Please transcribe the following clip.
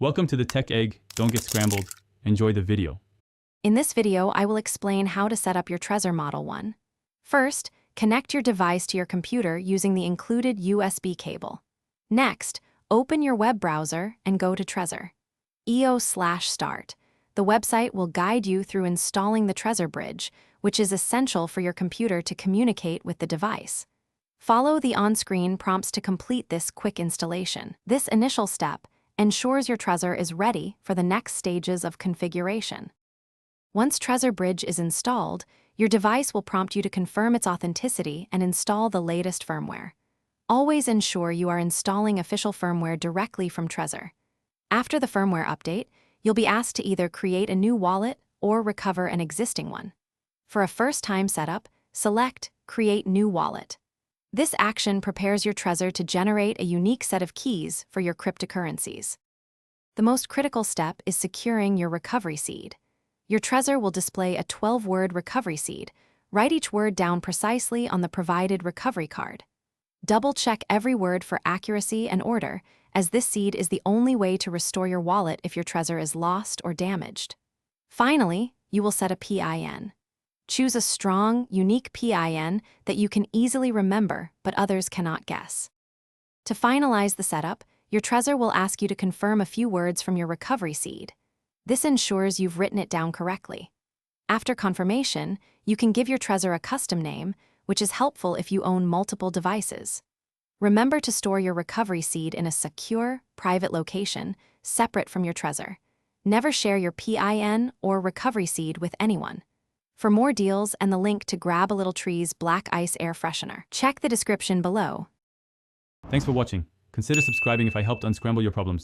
Welcome to the Tech Egg. Don't get scrambled. Enjoy the video. In this video, I will explain how to set up your Trezor Model 1. First, connect your device to your computer using the included USB cable. Next, open your web browser and go to Trezor. eo/start. The website will guide you through installing the Trezor Bridge, which is essential for your computer to communicate with the device. Follow the on-screen prompts to complete this quick installation. This initial step ensures your Trezor is ready for the next stages of configuration. Once Trezor Bridge is installed, your device will prompt you to confirm its authenticity and install the latest firmware. Always ensure you are installing official firmware directly from Trezor. After the firmware update, you'll be asked to either create a new wallet or recover an existing one. For a first-time setup, select Create New Wallet. This action prepares your Trezor to generate a unique set of keys for your cryptocurrencies. The most critical step is securing your recovery seed. Your Trezor will display a 12-word recovery seed. Write each word down precisely on the provided recovery card. Double-check every word for accuracy and order, as this seed is the only way to restore your wallet if your Trezor is lost or damaged. Finally, you will set a PIN. Choose a strong, unique PIN that you can easily remember but others cannot guess. To finalize the setup, your Trezor will ask you to confirm a few words from your recovery seed. This ensures you've written it down correctly. After confirmation, you can give your Trezor a custom name, which is helpful if you own multiple devices. Remember to store your recovery seed in a secure, private location, separate from your Trezor. Never share your PIN or recovery seed with anyone. For more deals and the link to Grab a Little Tree's Black Ice Air Freshener, check the description below. Thanks for watching. Consider subscribing if I helped unscramble your problems.